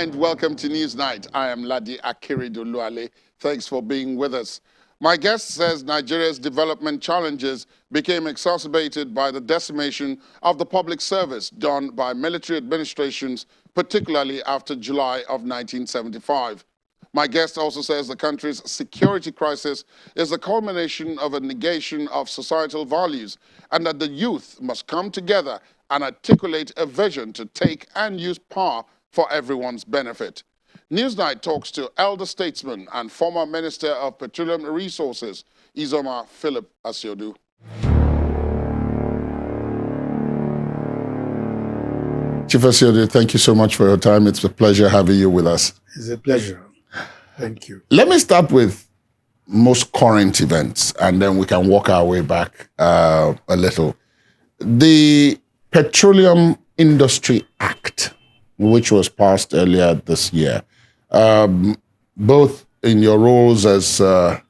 and welcome to Newsnight. I am Ladi Akiridoluale. Thanks for being with us. My guest says Nigeria's development challenges became exacerbated by the decimation of the public service done by military administrations, particularly after July of 1975. My guest also says the country's security crisis is the culmination of a negation of societal values and that the youth must come together and articulate a vision to take and use power for everyone's benefit. Newsnight talks to elder statesman and former Minister of Petroleum Resources, Izoma Philip Asiodu. Chief Asiodu, thank you so much for your time. It's a pleasure having you with us. It's a pleasure. Thank you. Let me start with most current events, and then we can walk our way back a little. The Petroleum Industry Act, which was passed earlier this year, both in your roles as a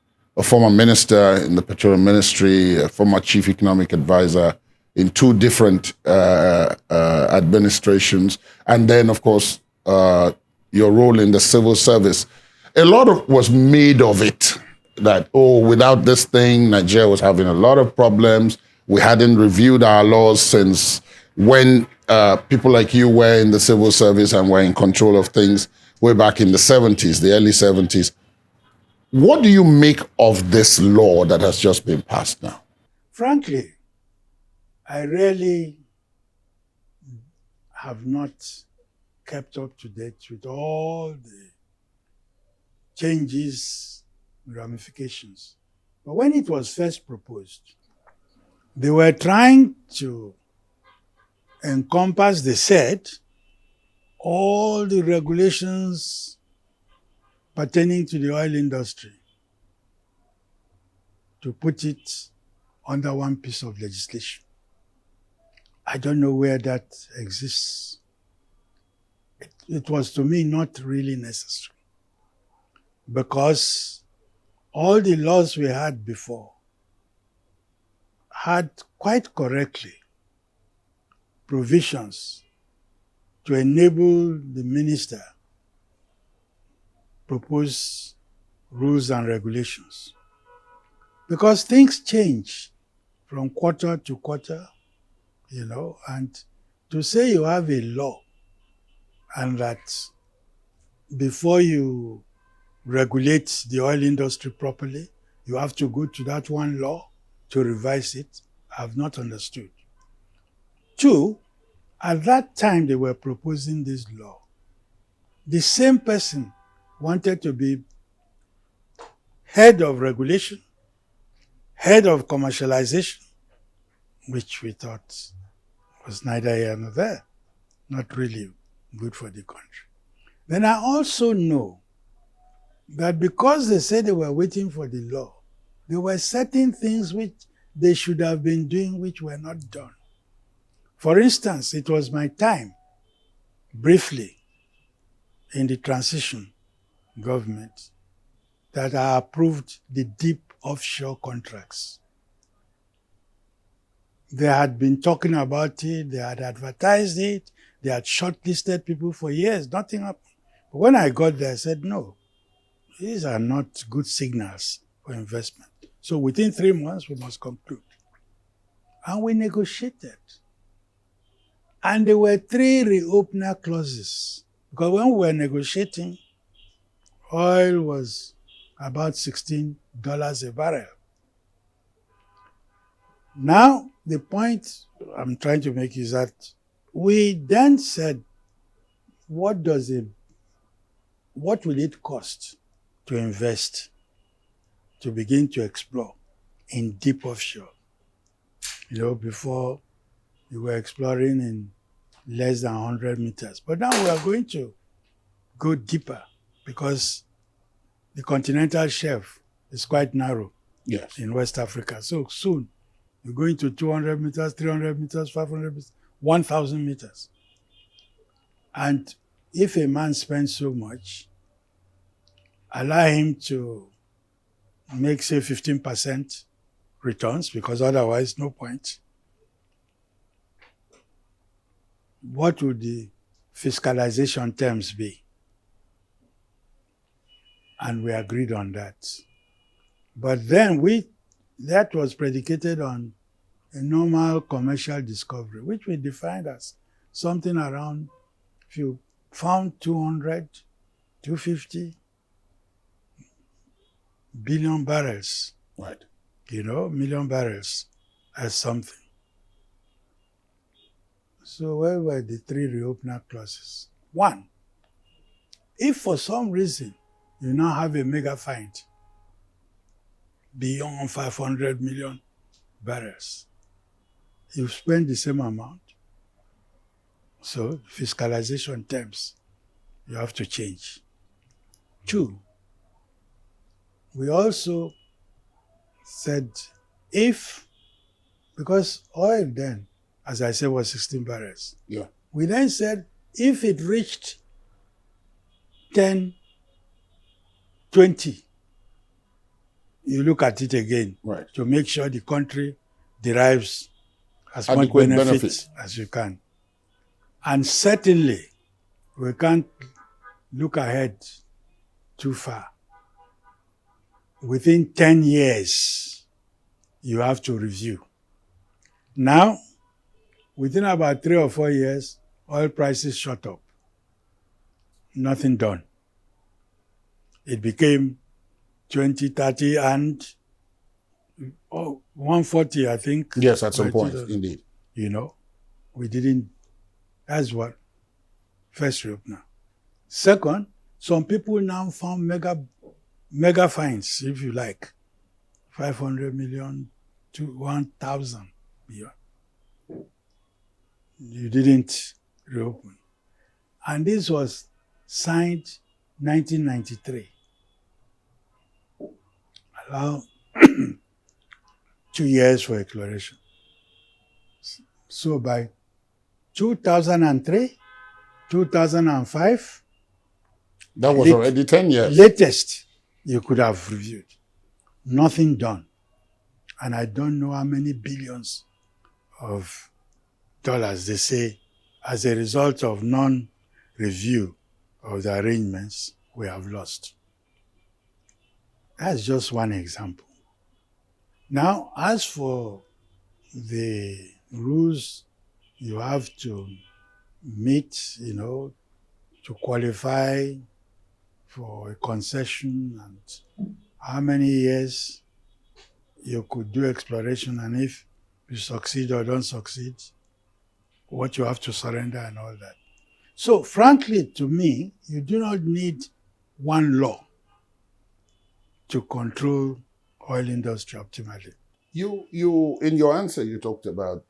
former minister in the Petroleum Ministry, a former chief economic advisor in two different administrations, and then, of course, your role in the civil service. A lot was made of it that, without this thing, Nigeria was having a lot of problems. We hadn't reviewed our laws since when people like you were in the civil service and were in control of things way back in the 70s, the early 70s. What do you make of this law that has just been passed now? Frankly, I really have not kept up to date with all the changes, ramifications. But when it was first proposed, they were trying to encompass, they said, all the regulations pertaining to the oil industry, to put it under one piece of legislation. I don't know where that exists. It was, to me, not really necessary, because all the laws we had before had, quite correctly, provisions to enable the minister propose rules and regulations. Because things change from quarter to quarter, and to say you have a law and that before you regulate the oil industry properly, you have to go to that one law to revise it, I have not understood. Two, at that time they were proposing this law, the same person wanted to be head of regulation, head of commercialization, which we thought was neither here nor there, not really good for the country. Then I also know that because they said they were waiting for the law, there were certain things which they should have been doing which were not done. For instance, it was my time, briefly, in the transition government, that I approved the deep offshore contracts. They had been talking about it, they had advertised it, they had shortlisted people for years, nothing happened. But when I got there, I said, no, these are not good signals for investment. So within 3 months, we must conclude. And we negotiated. And there were 3 reopener clauses. Because when we were negotiating, oil was about $16 a barrel. Now, the point I'm trying to make is that we then said, what will it cost to invest, to begin to explore in deep offshore? Before we were exploring in less than 100 meters. But now we are going to go deeper because the continental shelf is quite narrow in West Africa. So soon, we're going to 200 meters, 300 meters, 500 meters, 1,000 meters. And if a man spends so much, allow him to make, say, 15% returns, because otherwise, no point. What would the fiscalization terms be? And we agreed on that. But then that was predicated on a normal commercial discovery, which we defined as something around, if you found 200, 250 billion barrels, Right. million barrels as something. So where were the three reopener clauses? One, if for some reason you now have a mega find beyond 500 million barrels, you spend the same amount. So fiscalization terms, you have to change. Two, we also said because oil then, as I said, was 16 barrels. Yeah. We then said if it reached 10, 20, you look at it again, Right. to make sure the country derives as Adequate much benefit benefit as you can. And certainly, we can't look ahead too far. Within 10 years, you have to review. Now, within about 3 or 4 years, oil prices shot up. Nothing done. It became 20, 30, and 140, I think. Yes, at some by point, 2000. indeed. We didn't. That's what first reopener. Second, some people now found mega fines, if you like, 500 million to 1,000 billion. You didn't reopen. And this was signed 1993. Allow 2 years for exploration. So by 2003, 2005, That was already 10 years. latest, you could have reviewed. Nothing done. And I don't know how many billions of dollars they say as a result of non-review of the arrangements we have lost. That's just one example. Now, as for the rules you have to meet, to qualify for a concession and how many years you could do exploration, and if you succeed or don't succeed, what you have to surrender and all that. So frankly, to me, you do not need one law to control oil industry optimally. You in your answer, you talked about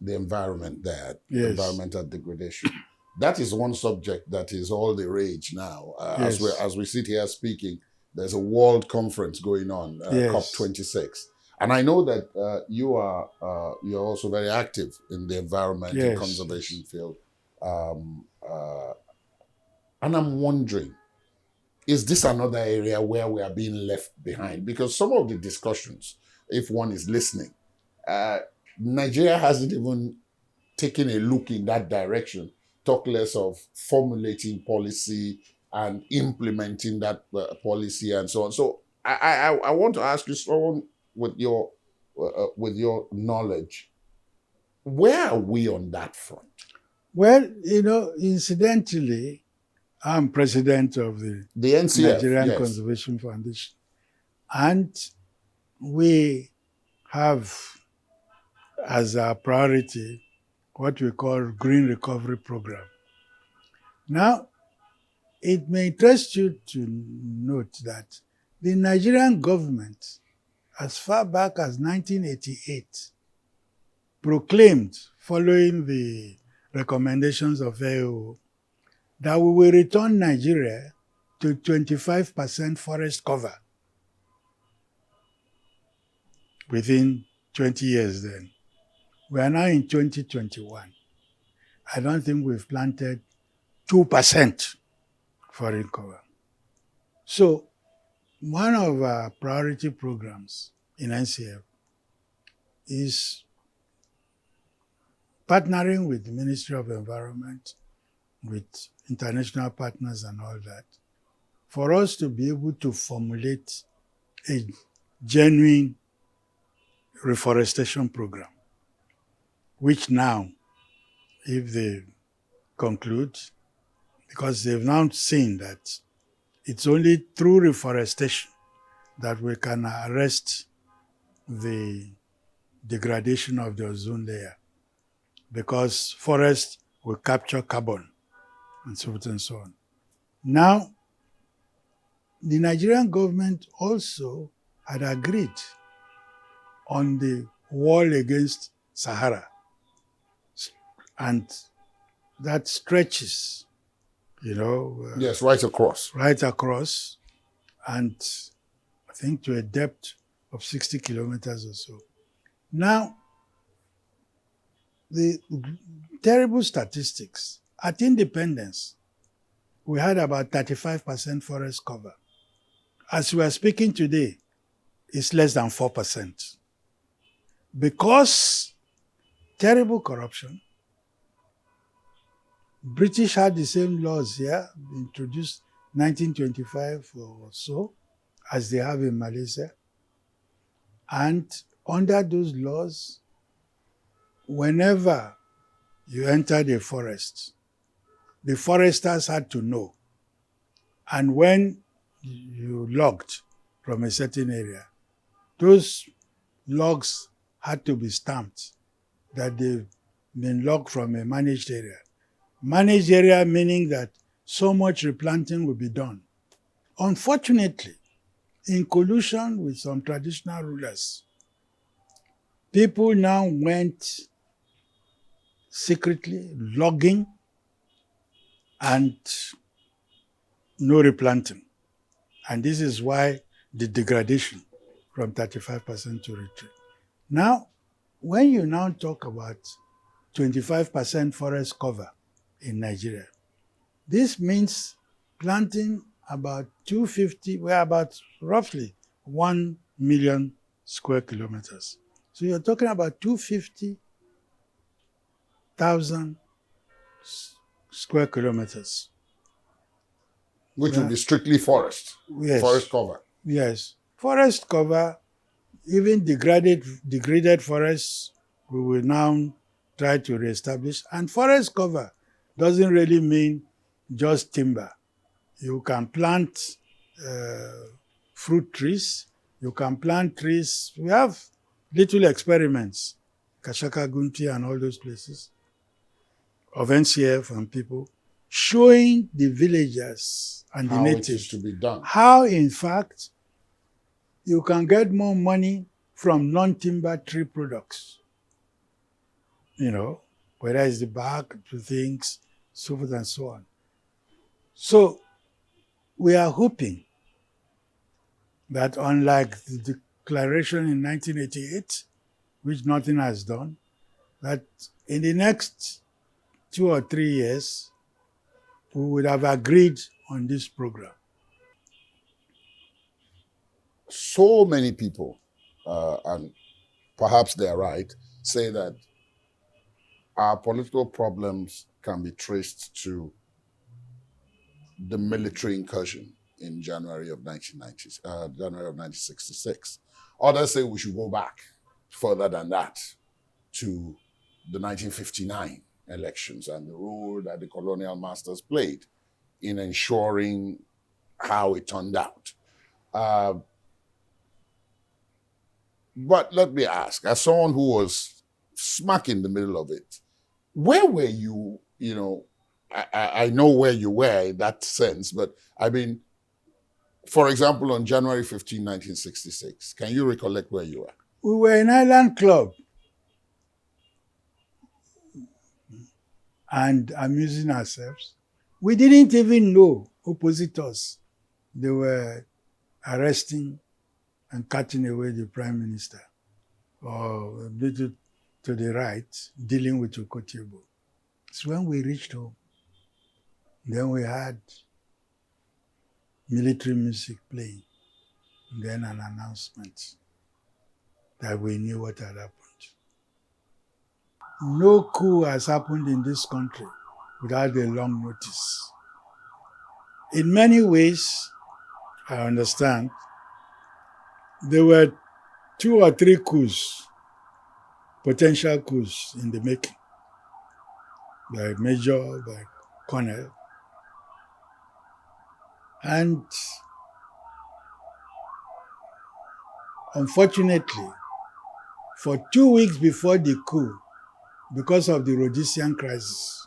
the environment there, Yes. environmental degradation. That is one subject that is all the rage now. Yes. As we sit here speaking, there's a world conference going on, Yes. COP26. And I know that you're also very active in the environment and Yes. conservation field. And I'm wondering, is this another area where we are being left behind? Because some of the discussions, if one is listening, Nigeria hasn't even taken a look in that direction, talk less of formulating policy and implementing that policy and so on. So I want to ask you, someone with your knowledge, where are we on that front? Well, incidentally, I'm president of the NCF, Nigerian yes. Conservation Foundation. And we have as our priority what we call Green Recovery Program. Now, it may interest you to note that the Nigerian government, as far back as 1988, proclaimed, following the recommendations of AO, that we will return Nigeria to 25% forest cover within 20 years then. We are now in 2021. I don't think we've planted 2% forest cover. So one of our priority programs in NCF is partnering with the Ministry of Environment, with international partners and all that, for us to be able to formulate a genuine reforestation program, which now, if they conclude, because they've now seen that it's only through reforestation that we can arrest the degradation of the ozone layer, because forests will capture carbon and so forth and so on. Now, the Nigerian government also had agreed on the wall against Sahara, and that stretches, Yes, right across. right across, and I think to a depth of 60 kilometers or so. Now, the terrible statistics, at independence, we had about 35% forest cover. As we are speaking today, it's less than 4%. Because terrible corruption, British had the same laws here, introduced 1925 or so, as they have in Malaysia. And under those laws, whenever you entered a forest, the foresters had to know. And when you logged from a certain area, those logs had to be stamped that they've been logged from a managed area. Managed area meaning that so much replanting will be done. Unfortunately, in collusion with some traditional rulers, people now went secretly logging and no replanting. And this is why the degradation from 35% to retreat. Now, when you now talk about 25% forest cover in Nigeria, this means planting about 250, we're about roughly 1 million square kilometers. So you're talking about 250,000 square kilometers. Which will be strictly forest. Yes. Forest cover. Yes. Forest cover, even degraded forests, we will now try to reestablish. And forest cover doesn't really mean just timber. You can plant fruit trees. You can plant trees. We have little experiments, Kashaka Gunti and all those places, of NCF and people, showing the villagers and the natives How it is to be done. how, in fact, you can get more money from non-timber tree products. Whether it's the bark to things, so forth and so on. So we are hoping that unlike the declaration in 1988, which nothing has done, that in the next 2 or 3 years, we would have agreed on this program. So many people, and perhaps they're right, say that our political problems can be traced to the military incursion in January of 1966. Others say we should go back further than that to the 1959 elections and the role that the colonial masters played in ensuring how it turned out. But let me ask, as someone who was smack in the middle of it, where were you, I know where you were in that sense, but I mean, for example, on January 15, 1966, can you recollect where you were? We were in Island Club and amusing ourselves. We didn't even know oppositors. They were arresting and cutting away the prime minister, or a bit to the right, dealing with Okotiebo. It's when we reached home. Then we had military music playing, and then an announcement that we knew what had happened. No coup has happened in this country without a long notice. In many ways, I understand. There were 2 or 3 coups, potential coups in the making, by Major, by Colonel. And unfortunately, for 2 weeks before the coup, because of the Rhodesian crisis,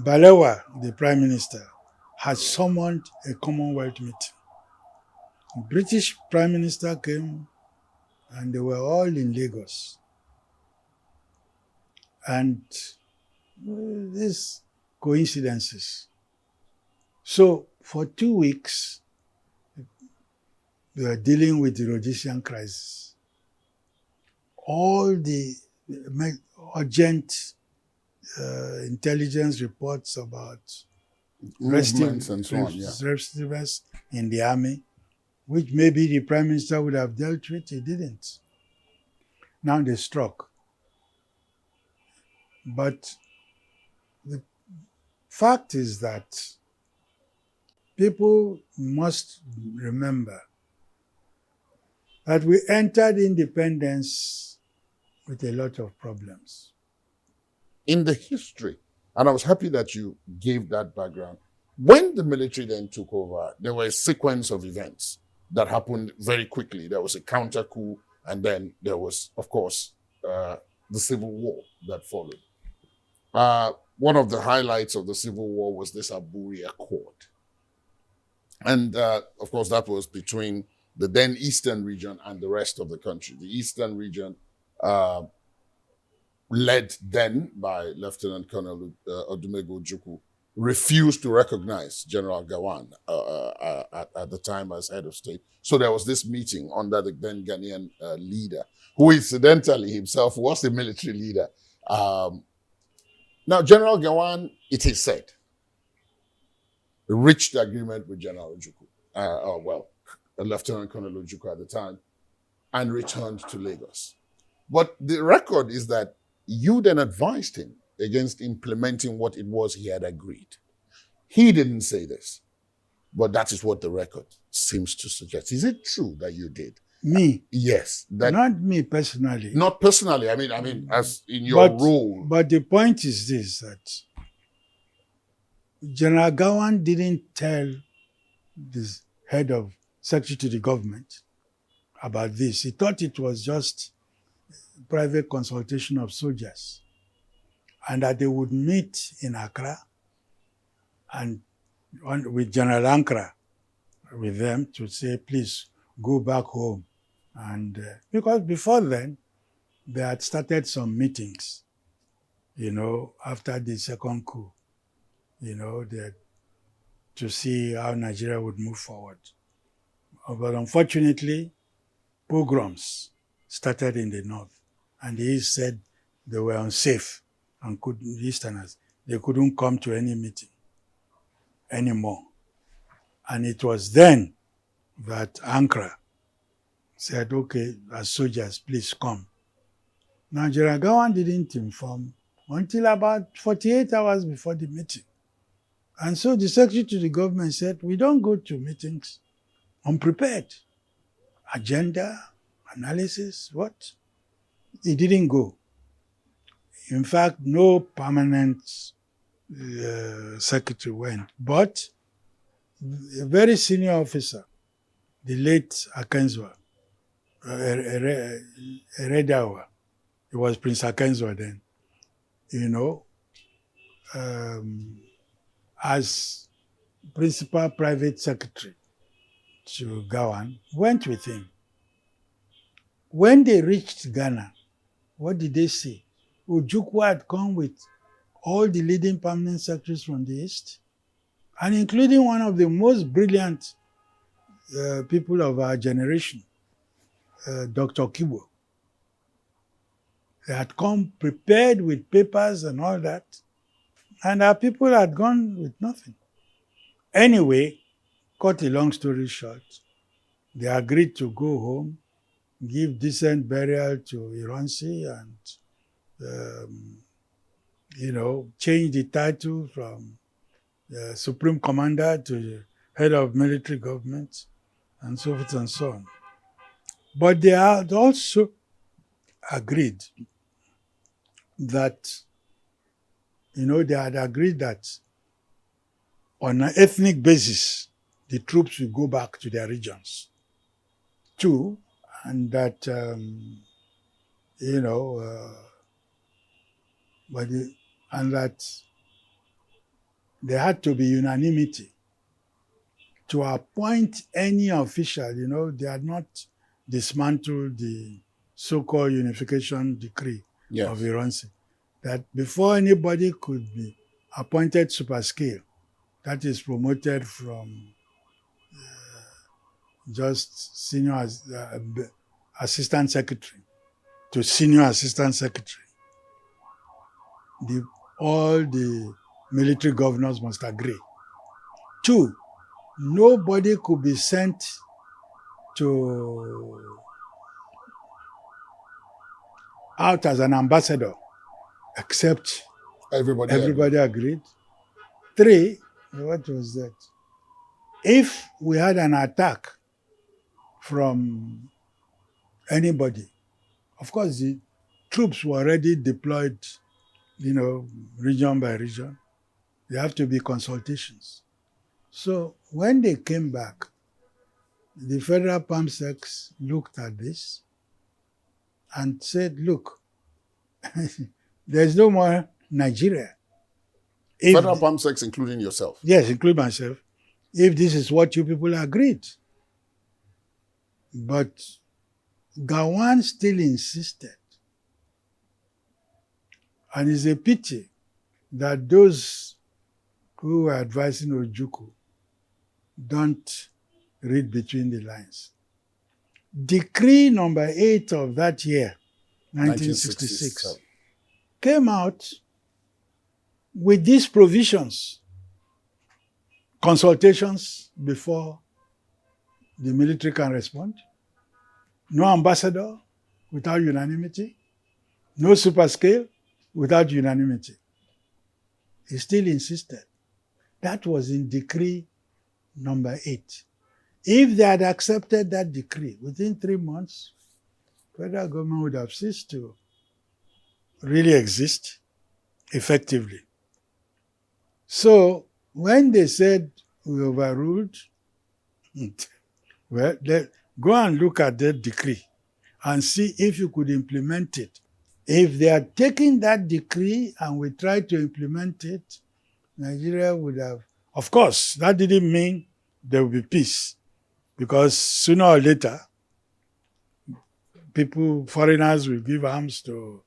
Balewa, the Prime Minister, had summoned a Commonwealth meeting. The British Prime Minister came and they were all in Lagos. And these coincidences. So for 2 weeks, we were dealing with the Rhodesian crisis. All the urgent intelligence reports about Movements and so on, yeah. restiveness in the army, which maybe the Prime Minister would have dealt with, he didn't. Now they struck. But the fact is that people must remember that we entered independence with a lot of problems. In the history, and I was happy that you gave that background, when the military then took over, there were a sequence of events that happened very quickly. There was a counter coup, and then there was, of course, the civil war that followed. One of the highlights of the civil war was this Aburi Accord. And of course, that was between the then Eastern region and the rest of the country. The Eastern region, led then by Lieutenant Colonel Odumegwu Ojukwu, refused to recognize General Gawan at the time as head of state. So there was this meeting under the then Ghanaian leader, who incidentally himself was the military leader. Now, General Gawan, it is said, reached agreement with General Ojukwu, Lieutenant Colonel Ojukwu at the time, and returned to Lagos. But the record is that you then advised him against implementing what it was he had agreed. He didn't say this, but that is what the record seems to suggest. Is it true that you did? Me? Yes. Not me personally. Not personally. I mean, as in your role. But the point is this, that General Gawan didn't tell the head of secretary to the government about this. He thought it was just private consultation of soldiers, and that they would meet in Accra and with General Ankara with them to say, please go back home. And because before then, they had started some meetings, after the second coup, to see how Nigeria would move forward. But unfortunately, pogroms started in the north. And he said they were unsafe and Easterners. They couldn't come to any meeting anymore. And it was then that Ankara said, okay, as soldiers, please come. Now, General Gawan didn't inform until about 48 hours before the meeting. And so the secretary to the government said, we don't go to meetings unprepared. Agenda, analysis, what? He didn't go. In fact, no permanent secretary went. But a very senior officer, the late Akenzwa, Eredawa, it was Prince Akenzwa then, as principal private secretary to Gawan, went with him. When they reached Ghana, what did they say? Ojukwu had come with all the leading permanent secretaries from the East, and including one of the most brilliant people of our generation, Dr. Kibo. They had come prepared with papers and all that, and our people had gone with nothing. Anyway, cut a long story short, they agreed to go home, give decent burial to Ironsi, and change the title from supreme commander to the head of military government, and so forth and so on. But they had also agreed that, they had agreed that on an ethnic basis, the troops will go back to their regions. Two, and that, and that there had to be unanimity to appoint any official. They had not dismantled the so-called unification decree of Ironsi. That before anybody could be appointed super scale, that is promoted from just senior assistant secretary to senior assistant secretary, all the military governors must agree. Two, nobody could be sent out as an ambassador except everybody agreed. Three, what was that? If we had an attack from anybody, of course the troops were already deployed, region by region. There have to be consultations. So when they came back, the federal PAMSECs looked at this and said, look, there's no more Nigeria. Federal PAMSECs including yourself? Yes, including myself. If this is what you people agreed. But Gawan still insisted. And it's a pity that those who were advising Ojukwu don't read between the lines. Decree number 8 of that year, 1966, came out with these provisions. Consultations before the military can respond. No ambassador without unanimity. No super scale without unanimity. He still insisted. That was in decree number 8. If they had accepted that decree, within 3 months, federal government would have ceased to really exist effectively. So when they said we overruled, well, go and look at that decree and see if you could implement it. If they had taken that decree and we tried to implement it, Nigeria would have, of course, that didn't mean there would be peace, because sooner or later, foreigners will give arms to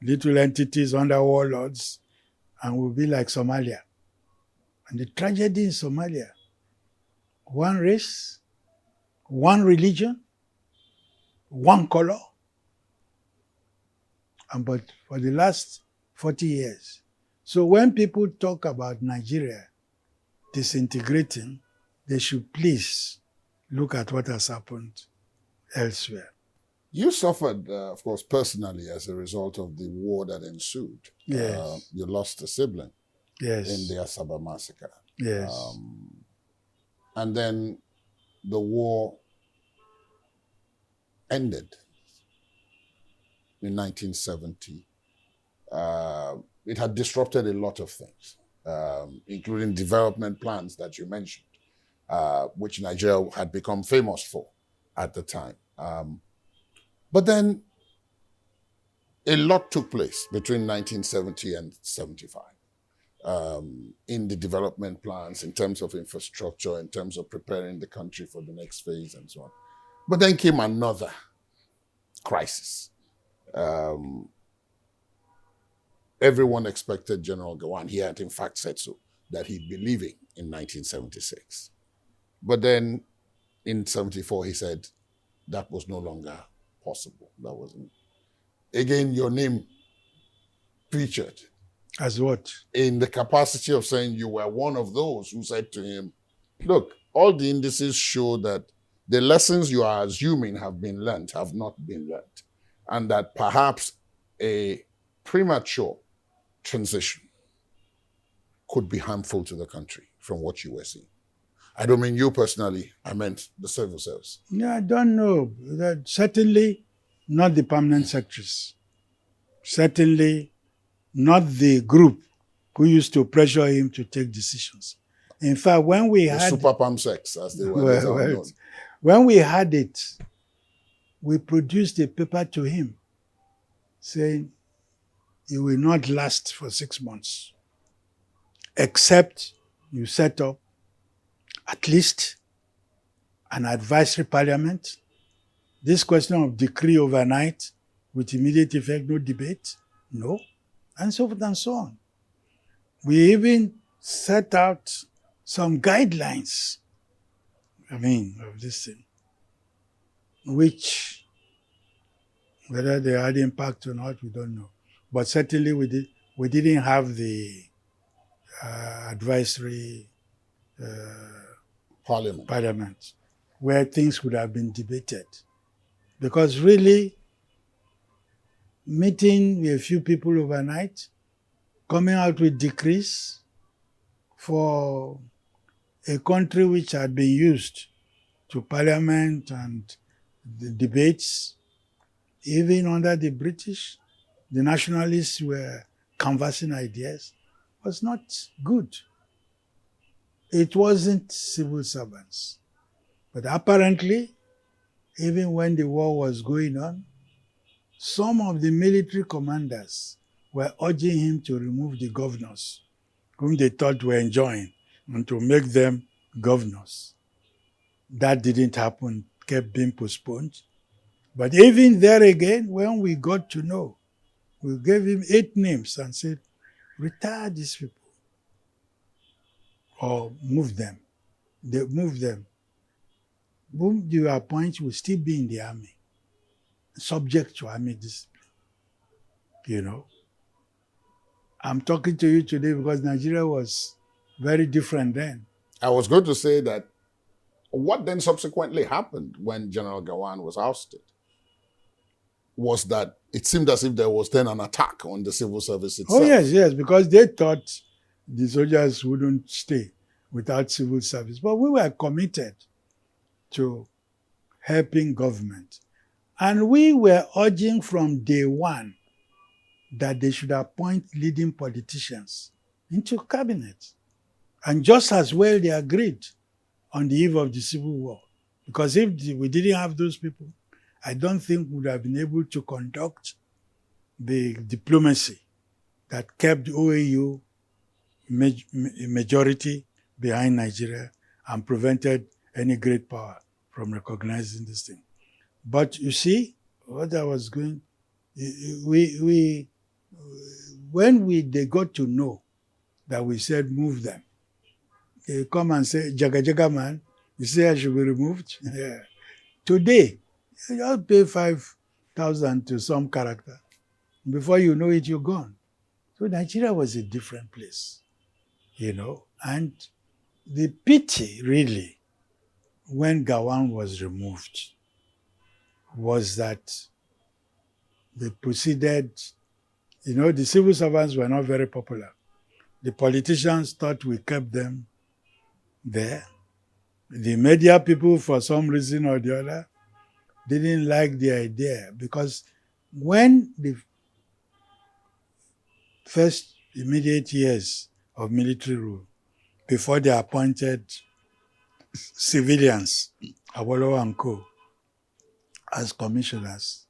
little entities under warlords and will be like Somalia. And the tragedy in Somalia, one race, one religion, one color. But for the last 40 years. So when people talk about Nigeria disintegrating, they should please look at what has happened elsewhere. You suffered, of course, personally as a result of the war that ensued. Yes. You lost a sibling. Yes. In the Asaba massacre. Yes. And then the war ended in 1970. It had disrupted a lot of things, including development plans that you mentioned, which Nigeria had become famous for at the time. But then a lot took place between 1970 and 75 in the development plans, in terms of infrastructure, in terms of preparing the country for the next phase and so on. But then came another crisis. Everyone expected General Gawan, he had in fact said so, that he'd be leaving in 1976. But then in 74, he said that was no longer possible. That wasn't. Again, your name featured. As what? In the capacity of saying you were one of those who said to him, look, all the indices show that the lessons you are assuming have been learned have not been learned, and that perhaps a premature transition could be harmful to the country from what you were seeing? I don't mean you personally, I meant the civil service. Yeah, I don't know. Certainly not the permanent secretaries. Certainly not the group who used to pressure him to take decisions. In fact, when we The had super palm sex, as they were later on known. when we had it, we produced a paper to him saying it will not last for 6 months, except you set up at least an advisory parliament. This question of decree overnight with immediate effect, no debate, no, and so forth and so on. We even set out some guidelines, of this thing, which, whether they had impact or not, we don't know. But certainly we didn't have the advisory parliament where things would have been debated. Because really, meeting a few people overnight, coming out with decrees for a country which had been used to parliament and the debates, even under the British, the nationalists were canvassing ideas, was not good. It wasn't civil servants. But apparently, even when the war was going on, some of the military commanders were urging him to remove the governors, whom they thought were enjoying, and to make them governors. That didn't happen, kept being postponed. But even there again, when we got to know, we gave him 8 names and said, retire these people or move them. They moved them. Whom you appoint will still be in the army, subject to army discipline. I'm talking to you today because Nigeria was very different then. I was going to say that what then subsequently happened when General Gowon was ousted was that it seemed as if there was then an attack on the civil service itself. Oh, yes, because they thought the soldiers wouldn't stay without civil service. But we were committed to helping government. And we were urging from day one that they should appoint leading politicians into cabinet. And just as well, they agreed on the eve of the Civil War. Because if we didn't have those people, I don't think we would have been able to conduct the diplomacy that kept OAU majority behind Nigeria and prevented any great power from recognizing this thing. But you see, what I was going, when they got to know that we said move them, they come and say, Jaga Jaga man, you say I should be removed? Yeah. Today, you just pay 5,000 to some character. Before you know it, you're gone. So Nigeria was a different place, And the pity, really, when Gowon was removed, was that they proceeded, the civil servants were not very popular. The politicians thought we kept them there. The media people, for some reason or the other, didn't like the idea because when the first immediate years of military rule, before they appointed civilians, Awolowo and co, as commissioners,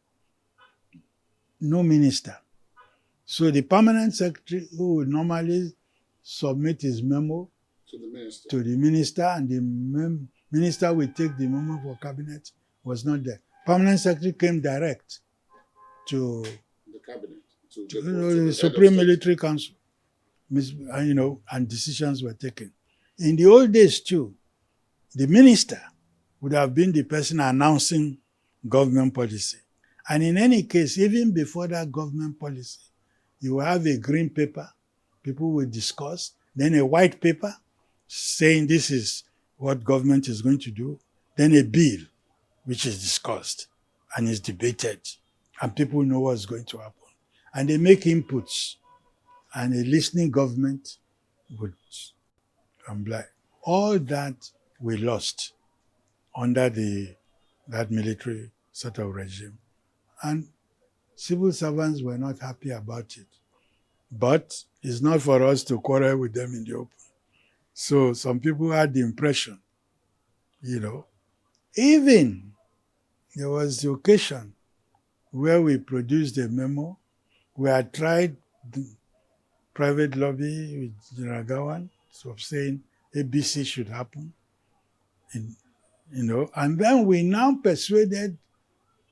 no minister. So the permanent secretary, who would normally submit his memo to the minister and the minister will take the memo for cabinet, was not there. Permanent secretary came direct to the cabinet, to the Supreme Military Council, and decisions were taken. In the old days too, the minister would have been the person announcing government policy. And in any case, even before that government policy, you will have a green paper, people will discuss, then a white paper saying this is what government is going to do, then a bill which is discussed and is debated, and people know what's going to happen. And they make inputs, and a listening government would comply. All that we lost under that military sort of regime. And civil servants were not happy about it. But it's not for us to quarrel with them in the open. So some people had the impression, even there was the occasion where we produced a memo. We had tried the private lobby with General Gawan of saying ABC should happen, and then we now persuaded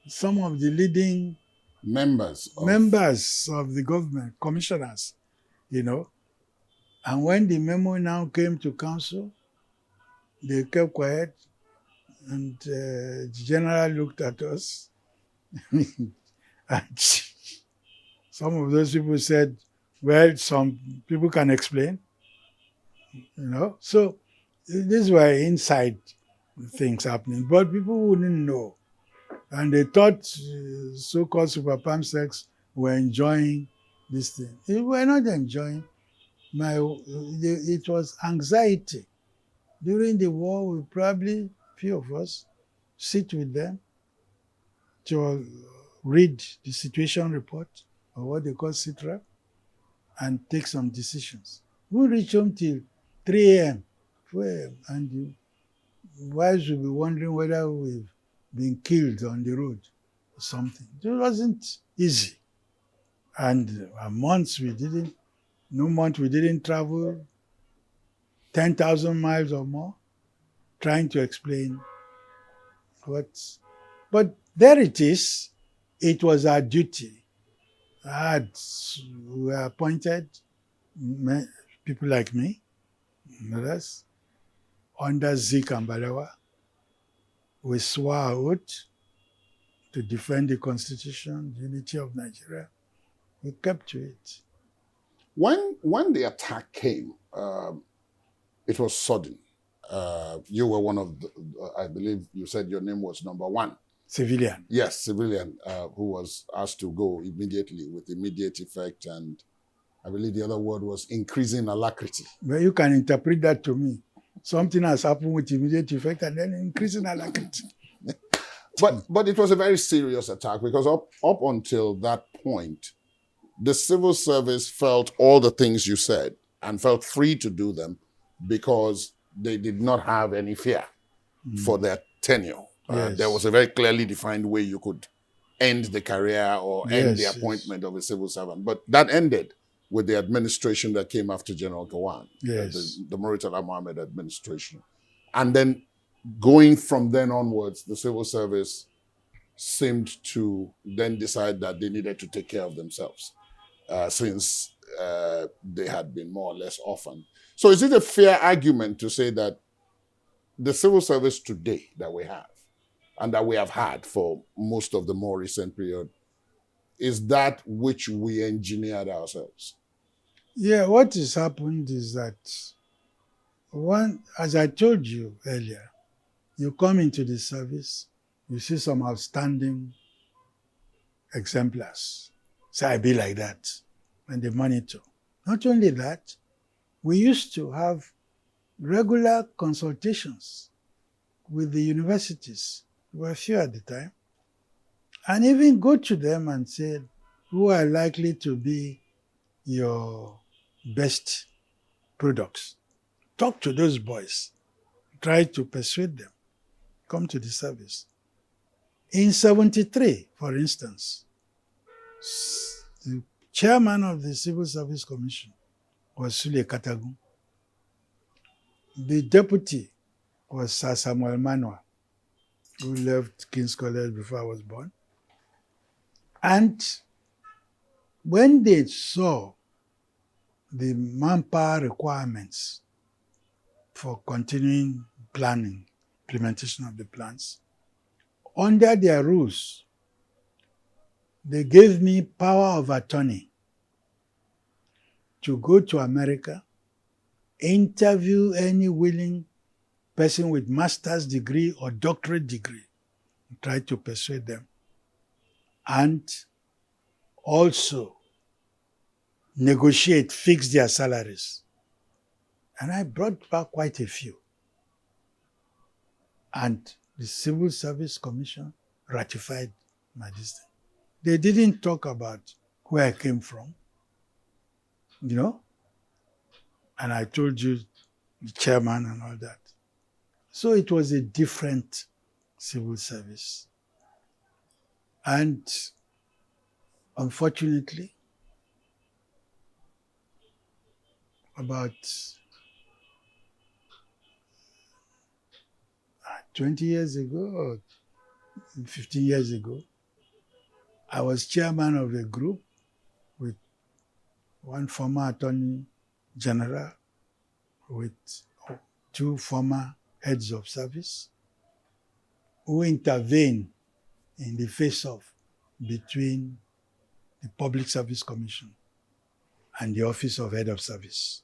some of the leading members of the government, commissioners, and when the memo now came to council, they kept quiet, and the general looked at us, and some of those people said, well, some people can explain, So these were inside things happening, but people wouldn't know. And they thought so-called super palmsecs were enjoying this thing. They were not enjoying. It was anxiety. During the war, we probably, few of us, sit with them to read the situation report, or what they call CITRA, and take some decisions. We reach home till 3 a.m., 4 a.m., and the wives will be wondering whether we've been killed on the road or something. It wasn't easy. And no month we didn't travel 10,000 miles or more trying to explain what. But there it is. It was our duty. We were appointed, people like me, others, under Zik and Balewa. We swore our oath to defend the Constitution, the unity of Nigeria. We kept to it. When the attack came, it was sudden. You were one of I believe you said your name was number one. Civilian. Yes, civilian, who was asked to go immediately with immediate effect. And I believe the other word was increasing alacrity. Well, you can interpret that to me. Something has happened with immediate effect and then increasing alacrity. But it was a very serious attack, because up until that point, the civil service felt all the things you said and felt free to do them because they did not have any fear for their tenure. Yes. There was a very clearly defined way you could end the career or end the appointment of a civil servant. But that ended with the administration that came after General Gawan, the Murtala Mohammed administration. And then going from then onwards, the civil service seemed to then decide that they needed to take care of themselves, since they had been more or less orphaned. So is it a fair argument to say that the civil service today that we have, and that we have had for most of the more recent period, is that which we engineered ourselves? Yeah, what has happened is that, as I told you earlier, you come into the service, you see some outstanding exemplars. Say, I be like that, and they monitor. Not only that, we used to have regular consultations with the universities. There were few at the time. And even go to them and say, who are likely to be your best products? Talk to those boys. Try to persuade them. Come to the service. In 1973, for instance, the chairman of the Civil Service Commission was Sule Katagun. The deputy was Sir Samuel Manwa, who left King's College before I was born. And when they saw the manpower requirements for continuing planning, implementation of the plans, under their rules, they gave me power of attorney to go to America, interview any willing person with master's degree or doctorate degree, and try to persuade them. And also negotiate, fix their salaries. And I brought back quite a few. And the Civil Service Commission ratified my decision. They didn't talk about where I came from, you know, and I told you the chairman and all that. So it was a different civil service. And unfortunately, about 20 years ago or 15 years ago, I was chairman of a group with one former attorney general, with two former heads of service, who intervened in the face-off between the Public Service Commission and the Office of Head of Service.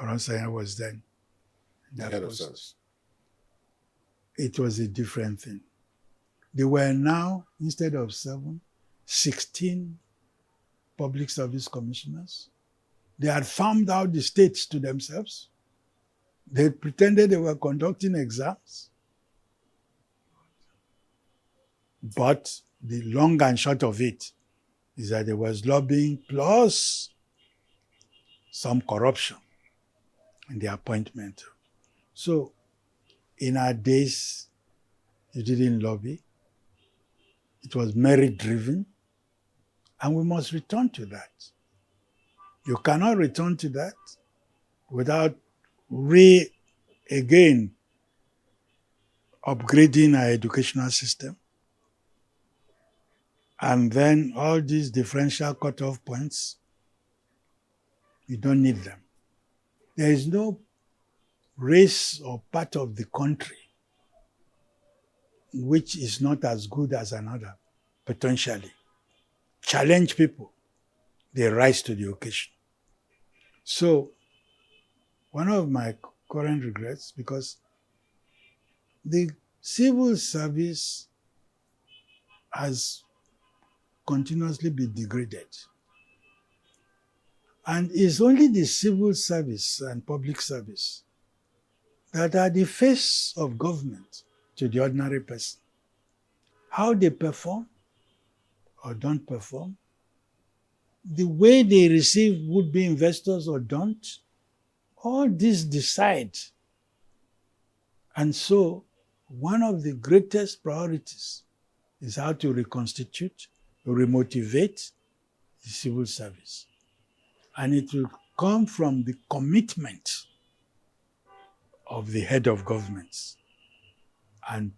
Oronsayan was then that Head of post. service. It was a different thing. They were now, instead of 7, 16 public service commissioners. They had farmed out the states to themselves. They pretended they were conducting exams. But the long and short of it is that there was lobbying plus some corruption in the appointment. So in our days, you didn't lobby. It was merit-driven. And we must return to that. You cannot return to that without again upgrading our educational system. And then all these differential cutoff points, you don't need them. There is no race or part of the country which is not as good as another, potentially. Challenge people, they rise to the occasion. So, one of my current regrets, because the civil service has continuously been degraded. And it's only the civil service and public service that are the face of government to the ordinary person. How they perform or don't perform, the way they receive would-be investors or don't, all this decide. And so, one of the greatest priorities is how to reconstitute, remotivate the civil service. And it will come from the commitment of the head of governments and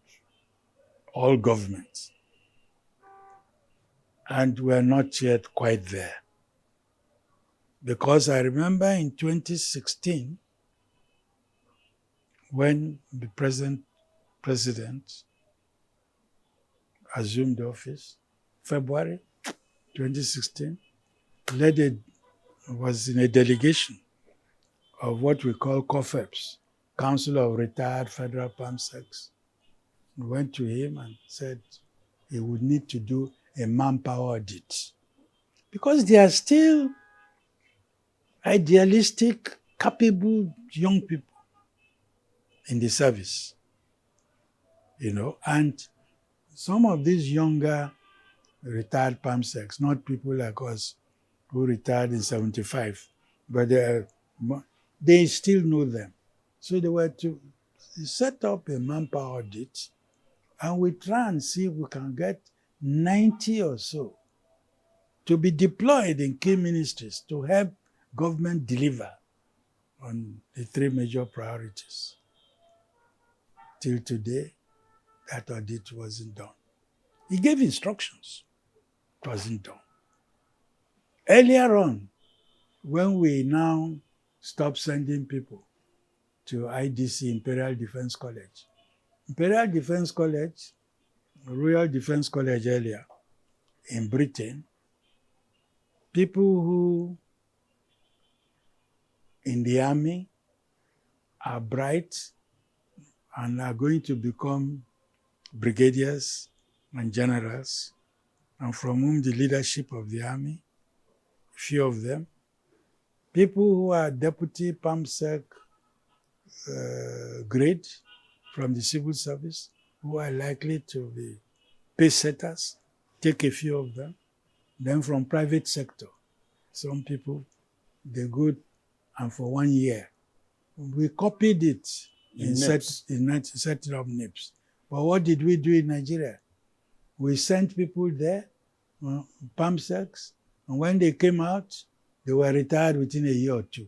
all governments. And we're not yet quite there. Because I remember in 2016, when the present president assumed office, February 2016, was in a delegation of what we call COFEPS, Council of Retired Federal PAMSECs. We went to him and said he would need to do a manpower audit. Because they are still idealistic, capable young people in the service, and some of these younger retired PAMSECs, not people like us who retired in 75, but they still know them. So they were to set up a manpower audit, and we try and see if we can get 90 or so to be deployed in key ministries to help government deliver on the 3 major priorities. Till today, that audit wasn't done. He gave instructions. It wasn't done. Earlier on, when we now stopped sending people to IDC, Imperial Defense College, Imperial Defense College, Royal Defense College earlier in Britain, people who in the army are bright and are going to become brigadiers and generals, and from whom the leadership of the army, few of them, people who are deputy PAMSEC grade from the civil service, who are likely to be pace setters, take a few of them. Then from private sector, some people, they go and for 1 year. We copied it in setting up NIPS. But what did we do in Nigeria? We sent people there, PAMSECs, and when they came out, they were retired within a year or two.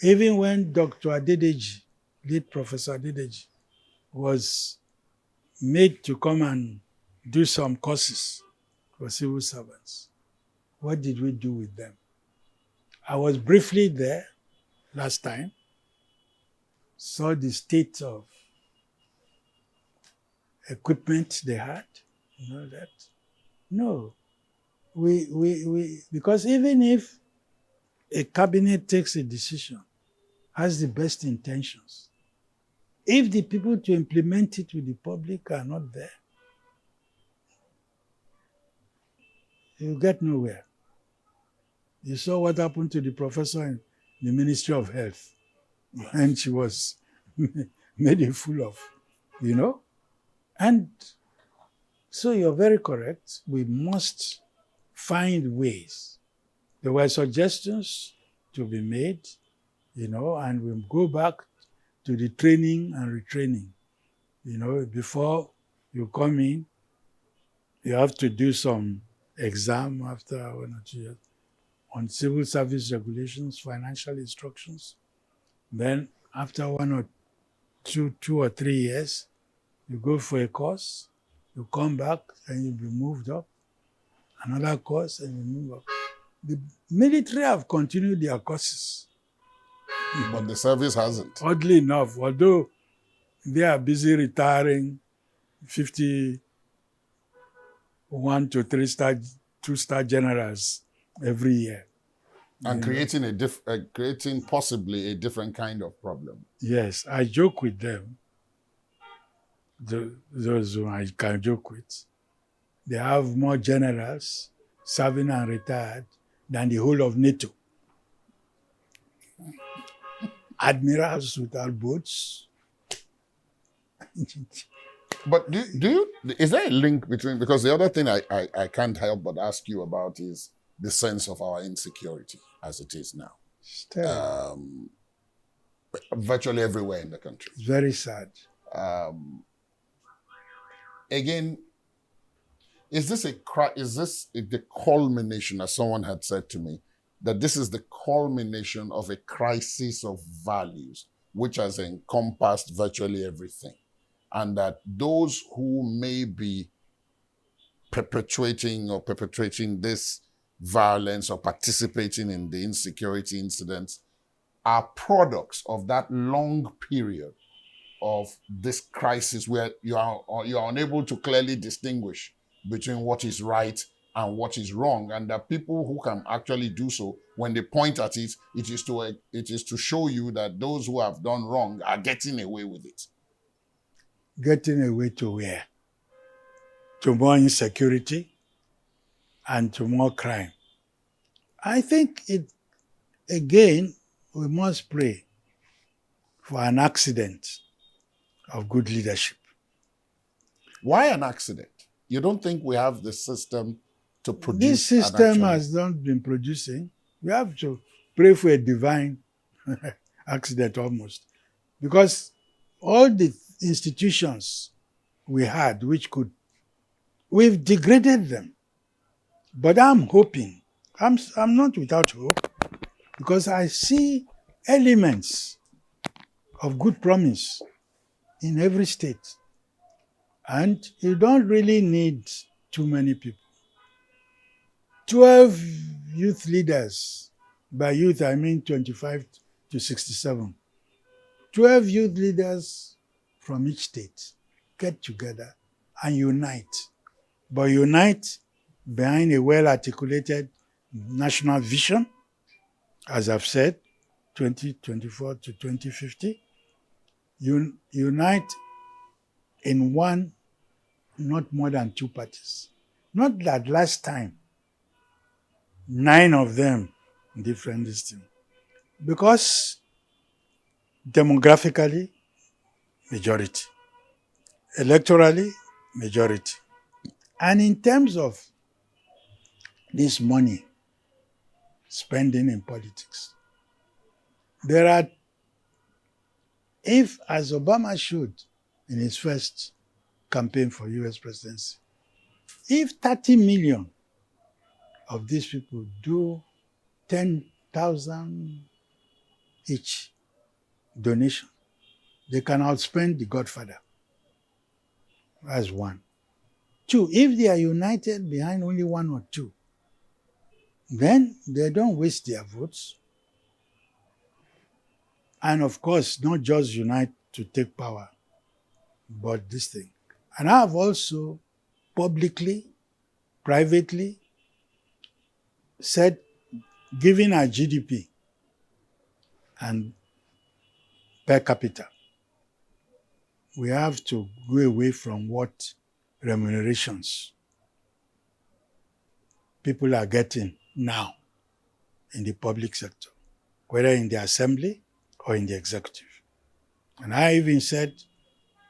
Even when Dr. Adedeji, late Professor Adedeji, was made to come and do some courses for civil servants, what did we do with them? I was briefly there last time, saw the state of equipment they had, you know that. No, because even if a cabinet takes a decision, has the best intentions, if the people to implement it with the public are not there, you get nowhere. You saw what happened to the professor in the Ministry of Health, and she was made a fool of, you know? And so you're very correct. We must find ways. There were suggestions to be made, you know, and we'll go back to the training and retraining. You know, before you come in, you have to do some exam after 1 or 2 years on civil service regulations, financial instructions. Then after 1 or 2 or 3 years, you go for a course, you come back and you'll be moved up. Another course and you move up. The military have continued their courses. But the service hasn't. Oddly enough, although they are busy retiring 51 to 2-star generals every year. And creating possibly a different kind of problem. Yes, I joke with them. Those who I can joke with. They have more generals serving and retired than the whole of NATO. Admirals without boats. But is there a link between, because the other thing I can't help but ask you about is the sense of our insecurity as it is now. Virtually everywhere in the country. It's very sad. Again, is this the culmination, as someone had said to me, that this is the culmination of a crisis of values, which has encompassed virtually everything, and that those who may be perpetrating this violence or participating in the insecurity incidents are products of that long period of this crisis where you are unable to clearly distinguish between what is right and what is wrong, and that people who can actually do so, when they point at it, it is to show you that those who have done wrong are getting away with it. Getting away to where? To more insecurity and to more crime. I think we must pray for an accident of good leadership. Why an accident? You don't think we have the system to produce? This system has not been producing. We have to pray for a divine accident almost. Because all the institutions we had, we've degraded them. But I'm hoping, I'm not without hope, because I see elements of good promise in every state. And you don't really need too many people. 12 youth leaders, by youth I mean 25 to 67. 12 youth leaders from each state get together and unite. But unite behind a well-articulated national vision, as I've said, 2024 to 2050. Unite in one, not more than 2 parties. Not that last time, 9 of them different this thing. Because demographically, majority. Electorally, majority. And in terms of this money spending in politics, there are, if as Obama showed in his first campaign for US presidency, if 30 million of these people do 10,000 each donation, they can outspend the Godfather. That's one. Two, if they are united behind only one or two, then they don't waste their votes. And of course, not just unite to take power, but this thing. And I have also publicly, privately said, given our GDP and per capita, we have to go away from what remunerations people are getting now in the public sector, whether in the assembly or in the executive. And I even said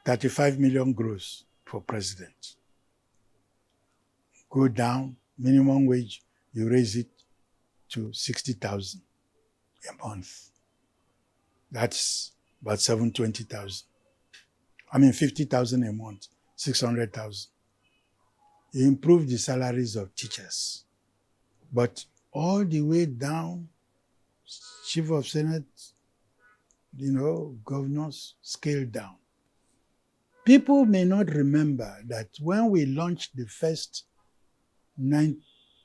35 million gross for president. Go down, minimum wage, you raise it to 60,000 a month. That's about 720,000. 50,000 a month, 600,000. You improve the salaries of teachers. But all the way down, chief of senate, governors, scale down. People may not remember that when we launched the first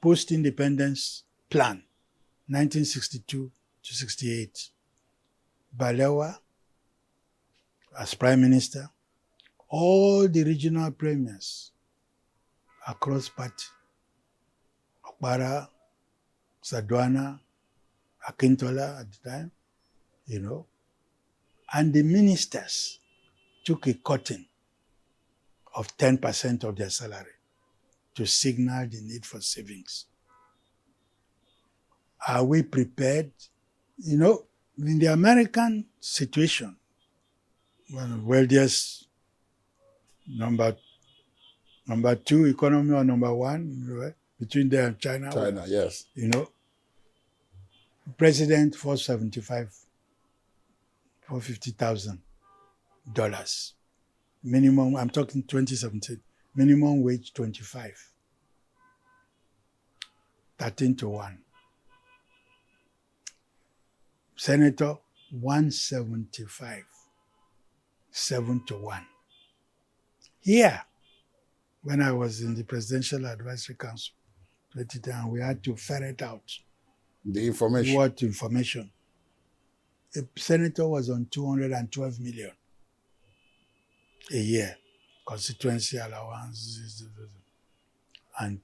post-independence plan, 1962 to 68, Balewa, as prime minister, all the regional premiers across party, Okpara, Sadwana, Akintola at the time, and the ministers took a cutting of 10% of their salary to signal the need for savings. Are we prepared? In the American situation, wealthiest number two economy or number one, between there and China. China, yes. President $450,000. Minimum, I'm talking 2017, minimum wage 25. 13-1. Senator 175. 7-1. Here, when I was in the Presidential Advisory Council, we had to ferret out the information. What information? A senator was on 212 million a year, constituency allowance, and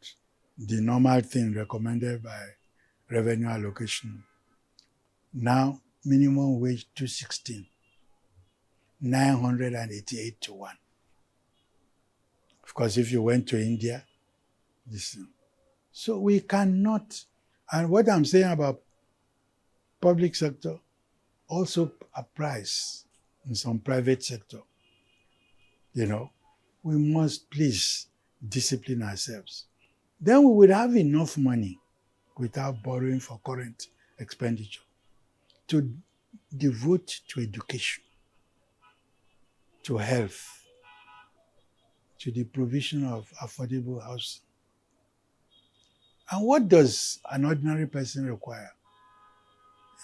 the normal thing recommended by revenue allocation. Now, minimum wage 216, 988-1. Of course, if you went to India, so we cannot. And what I'm saying about public sector also applies in some private sector. We must please discipline ourselves. Then we will have enough money without borrowing for current expenditure to devote to education, to health, to the provision of affordable housing. And what does an ordinary person require?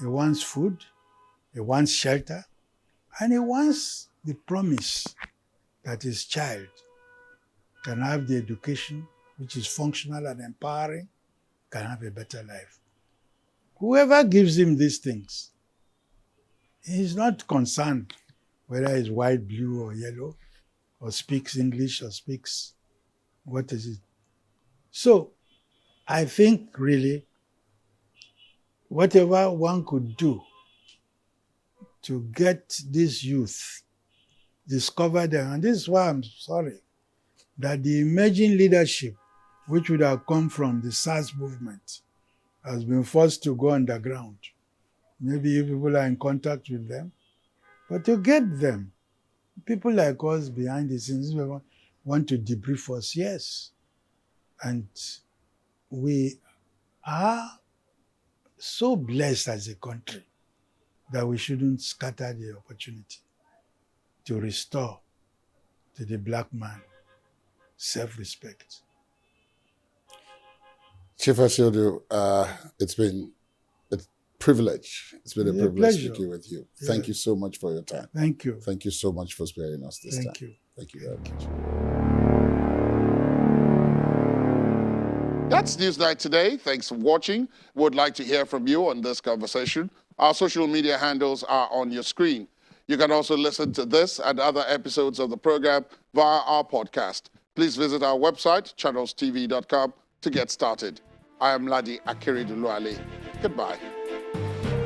He wants food, he wants shelter, and he wants the promise that his child can have the education which is functional and empowering, can have a better life. Whoever gives him these things, he's not concerned whether he's white, blue, or yellow, or speaks English, or speaks, what is it? So, I think really, whatever one could do to get this youth, discover them, and this is why I'm sorry that the emerging leadership, which would have come from the SARS movement has been forced to go underground. Maybe you people are in contact with them, but to get them, people like us behind the scenes want to debrief us, yes. And we are so blessed as a country that we shouldn't scatter the opportunity to restore to the black man self-respect. Chief Asiodu, it's been a privilege. It's been a privilege pleasure. speaking with you. Yeah. Thank you so much for your time. Thank you. Thank you so much for sparing us this time. Thank you. Thank you very much. That's Newsnight today. Thanks for watching. Would like to hear from you on this conversation. Our social media handles are on your screen. You can also listen to this and other episodes of the program via our podcast. Please visit our website, channelstv.com, to get started. I am Ladi Akeredoluale. Goodbye.